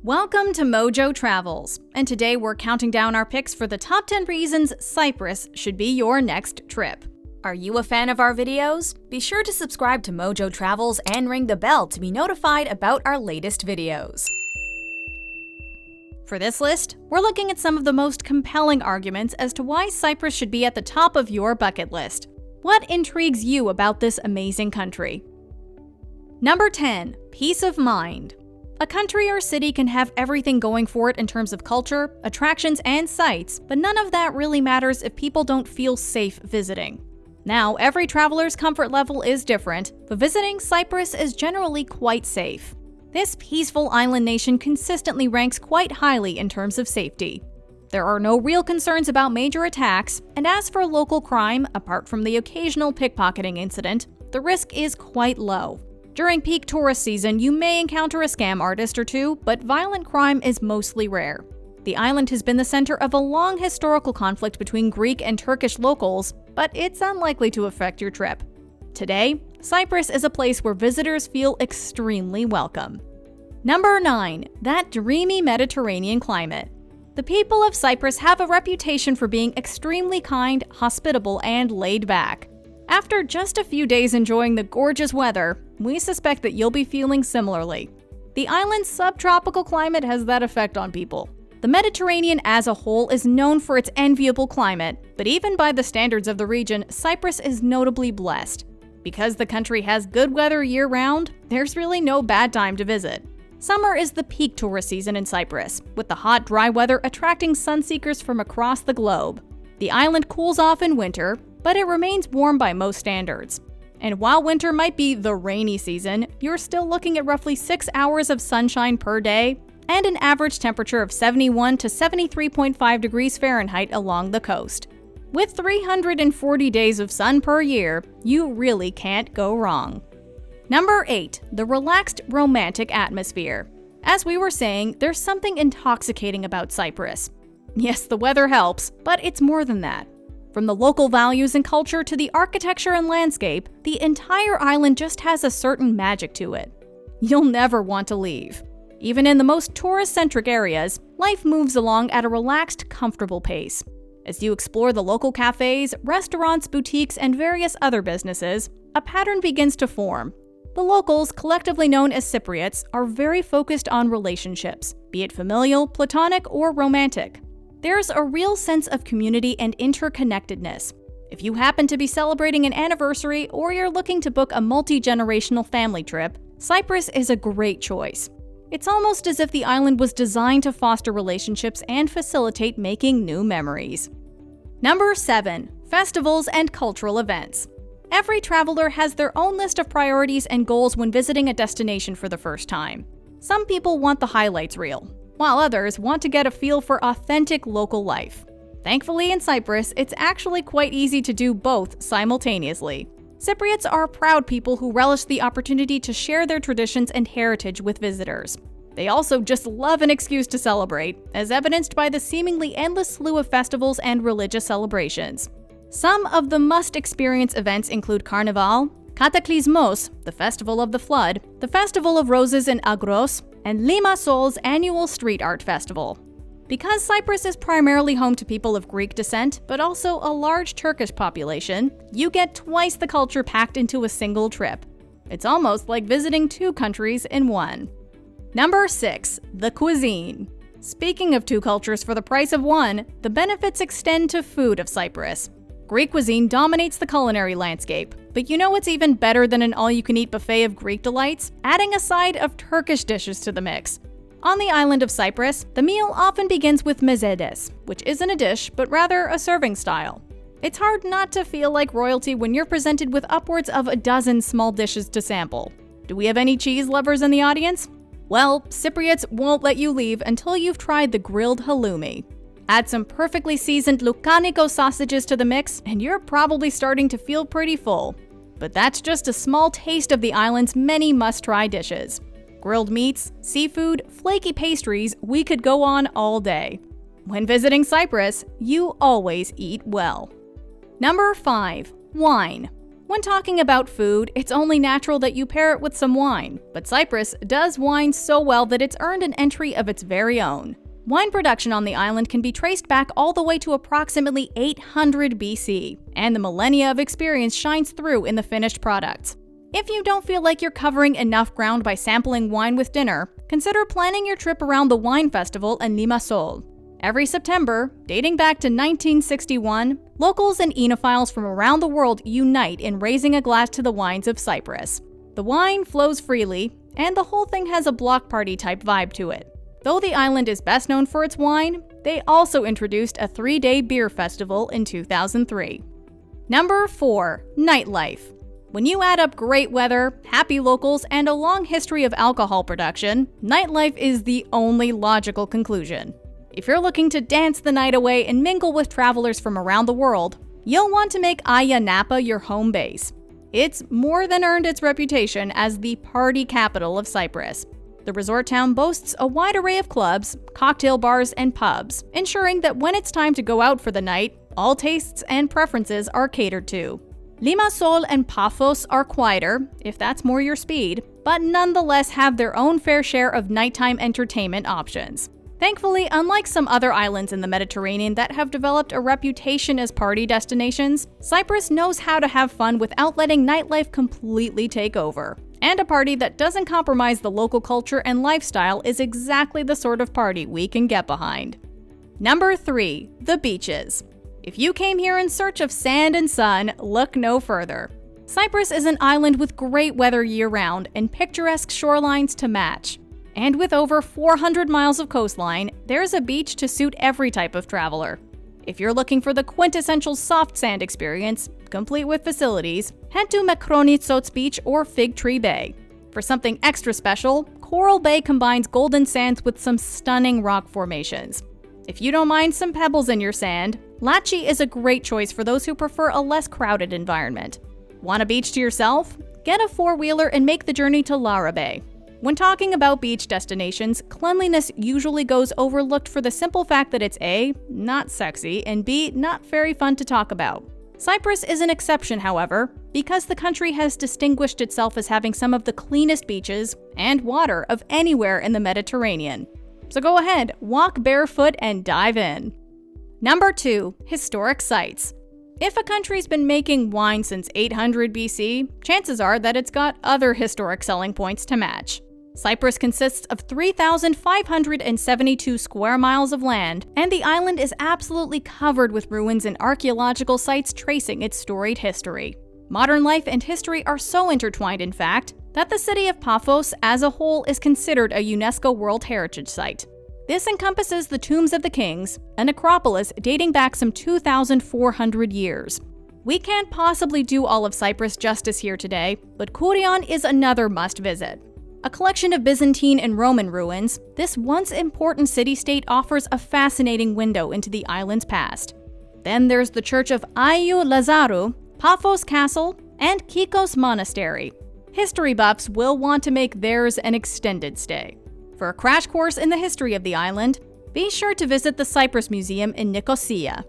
Welcome to MojoTravels, and today we're counting down our picks for the top 10 reasons Cyprus should be your next trip. Are you a fan of our videos? Be sure to subscribe to MojoTravels and ring the bell to be notified about our latest videos. For this list, we're looking at some of the most compelling arguments as to why Cyprus should be at the top of your bucket list. What intrigues you about this amazing country? Number 10. Peace of mind. A country or city can have everything going for it in terms of culture, attractions, and sights, but none of that really matters if people don't feel safe visiting. Now, every traveler's comfort level is different, but visiting Cyprus is generally quite safe. This peaceful island nation consistently ranks quite highly in terms of safety. There are no real concerns about major attacks, and as for local crime, apart from the occasional pickpocketing incident, the risk is quite low. During peak tourist season, you may encounter a scam artist or two, but violent crime is mostly rare. The island has been the center of a long historical conflict between Greek and Turkish locals, but it's unlikely to affect your trip. Today, Cyprus is a place where visitors feel extremely welcome. Number 9. That dreamy Mediterranean climate. The people of Cyprus have a reputation for being extremely kind, hospitable, and laid back. After just a few days enjoying the gorgeous weather, we suspect that you'll be feeling similarly. The island's subtropical climate has that effect on people. The Mediterranean as a whole is known for its enviable climate, but even by the standards of the region, Cyprus is notably blessed. Because the country has good weather year-round, there's really no bad time to visit. Summer is the peak tourist season in Cyprus, with the hot, dry weather attracting sunseekers from across the globe. The island cools off in winter, but it remains warm by most standards. And while winter might be the rainy season, you're still looking at roughly 6 hours of sunshine per day and an average temperature of 71 to 73.5 degrees Fahrenheit along the coast. With 340 days of sun per year, you really can't go wrong. Number 8. The relaxed, romantic atmosphere. As we were saying, there's something intoxicating about Cyprus. Yes, the weather helps, but it's more than that. From the local values and culture to the architecture and landscape, the entire island just has a certain magic to it. You'll never want to leave. Even in the most tourist-centric areas, life moves along at a relaxed, comfortable pace. As you explore the local cafes, restaurants, boutiques, and various other businesses, a pattern begins to form. The locals, collectively known as Cypriots, are very focused on relationships, be it familial, platonic, or romantic. There's a real sense of community and interconnectedness. If you happen to be celebrating an anniversary or you're looking to book a multi-generational family trip, Cyprus is a great choice. It's almost as if the island was designed to foster relationships and facilitate making new memories. Number 7. Festivals and cultural events. Every traveler has their own list of priorities and goals when visiting a destination for the first time. Some people want the highlights reel, while others want to get a feel for authentic local life. Thankfully, in Cyprus, it's actually quite easy to do both simultaneously. Cypriots are proud people who relish the opportunity to share their traditions and heritage with visitors. They also just love an excuse to celebrate, as evidenced by the seemingly endless slew of festivals and religious celebrations. Some of the must-experience events include Carnival, Kataklysmos, the Festival of the Flood, the Festival of Roses in Agros, and Limassol's annual street art festival. Because Cyprus is primarily home to people of Greek descent, but also a large Turkish population, you get twice the culture packed into a single trip. It's almost like visiting two countries in one. Number 6. The cuisine. Speaking of two cultures for the price of one, the benefits extend to food of Cyprus. Greek cuisine dominates the culinary landscape, but you know what's even better than an all-you-can-eat buffet of Greek delights? Adding a side of Turkish dishes to the mix. On the island of Cyprus, the meal often begins with mezedes, which isn't a dish, but rather a serving style. It's hard not to feel like royalty when you're presented with upwards of a dozen small dishes to sample. Do we have any cheese lovers in the audience? Well, Cypriots won't let you leave until you've tried the grilled halloumi. Add some perfectly seasoned Loukaniko sausages to the mix, and you're probably starting to feel pretty full. But that's just a small taste of the island's many must-try dishes. Grilled meats, seafood, flaky pastries, we could go on all day. When visiting Cyprus, you always eat well. Number 5. Wine. When talking about food, it's only natural that you pair it with some wine, but Cyprus does wine so well that it's earned an entry of its very own. Wine production on the island can be traced back all the way to approximately 800 BC, and the millennia of experience shines through in the finished products. If you don't feel like you're covering enough ground by sampling wine with dinner, consider planning your trip around the wine festival in Limassol. Every September, dating back to 1961, locals and enophiles from around the world unite in raising a glass to the wines of Cyprus. The wine flows freely, and the whole thing has a block party type vibe to it. Though the island is best known for its wine, they also introduced a 3-day beer festival in 2003. Number 4. Nightlife. When you add up great weather, happy locals, and a long history of alcohol production, nightlife is the only logical conclusion. If you're looking to dance the night away and mingle with travelers from around the world, you'll want to make Ayia Napa your home base. It's more than earned its reputation as the party capital of Cyprus. The resort town boasts a wide array of clubs, cocktail bars, and pubs, ensuring that when it's time to go out for the night, all tastes and preferences are catered to. Limassol and Paphos are quieter, if that's more your speed, but nonetheless have their own fair share of nighttime entertainment options. Thankfully, unlike some other islands in the Mediterranean that have developed a reputation as party destinations, Cyprus knows how to have fun without letting nightlife completely take over. And a party that doesn't compromise the local culture and lifestyle is exactly the sort of party we can get behind. Number 3. The beaches. If you came here in search of sand and sun, look no further. Cyprus is an island with great weather year-round and picturesque shorelines to match. And with over 400 miles of coastline, there's a beach to suit every type of traveler. If you're looking for the quintessential soft sand experience, complete with facilities, head to Makronitsos Beach or Fig Tree Bay. For something extra special, Coral Bay combines golden sands with some stunning rock formations. If you don't mind some pebbles in your sand, Lachi is a great choice for those who prefer a less crowded environment. Want a beach to yourself? Get a four-wheeler and make the journey to Lara Bay. When talking about beach destinations, cleanliness usually goes overlooked for the simple fact that it's A, not sexy, and B, not very fun to talk about. Cyprus is an exception, however, because the country has distinguished itself as having some of the cleanest beaches and water of anywhere in the Mediterranean. So go ahead, walk barefoot and dive in. Number 2. Historic sites. If a country's been making wine since 800 BC, chances are that it's got other historic selling points to match. Cyprus consists of 3,572 square miles of land, and the island is absolutely covered with ruins and archaeological sites tracing its storied history. Modern life and history are so intertwined, in fact, that the city of Paphos as a whole is considered a UNESCO World Heritage Site. This encompasses the tombs of the kings, a necropolis dating back some 2,400 years. We can't possibly do all of Cyprus justice here today, but Kourion is another must-visit. A collection of Byzantine and Roman ruins, this once important city-state offers a fascinating window into the island's past. Then there's the Church of Aiou Lazaru, Paphos Castle, and Kikos Monastery. History buffs will want to make theirs an extended stay. For a crash course in the history of the island, be sure to visit the Cyprus Museum in Nicosia.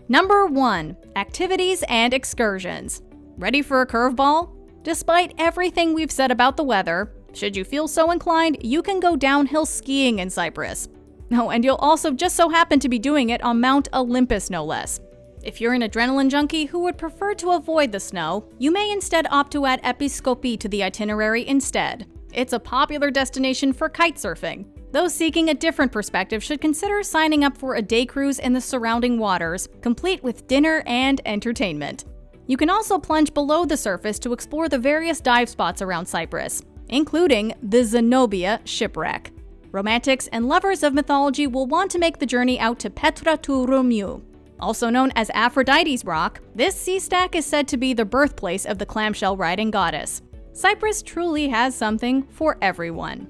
Number 1. Activities and excursions. Ready for a curveball? Despite everything we've said about the weather, should you feel so inclined, you can go downhill skiing in Cyprus. Oh, and you'll also just so happen to be doing it on Mount Olympus, no less. If you're an adrenaline junkie who would prefer to avoid the snow, you may instead opt to add Episkopi to the itinerary instead. It's a popular destination for kite surfing. Those seeking a different perspective should consider signing up for a day cruise in the surrounding waters, complete with dinner and entertainment. You can also plunge below the surface to explore the various dive spots around Cyprus, including the Zenobia shipwreck. Romantics and lovers of mythology will want to make the journey out to Petra tou Romiou. Also known as Aphrodite's Rock, this sea stack is said to be the birthplace of the clamshell riding goddess. Cyprus truly has something for everyone.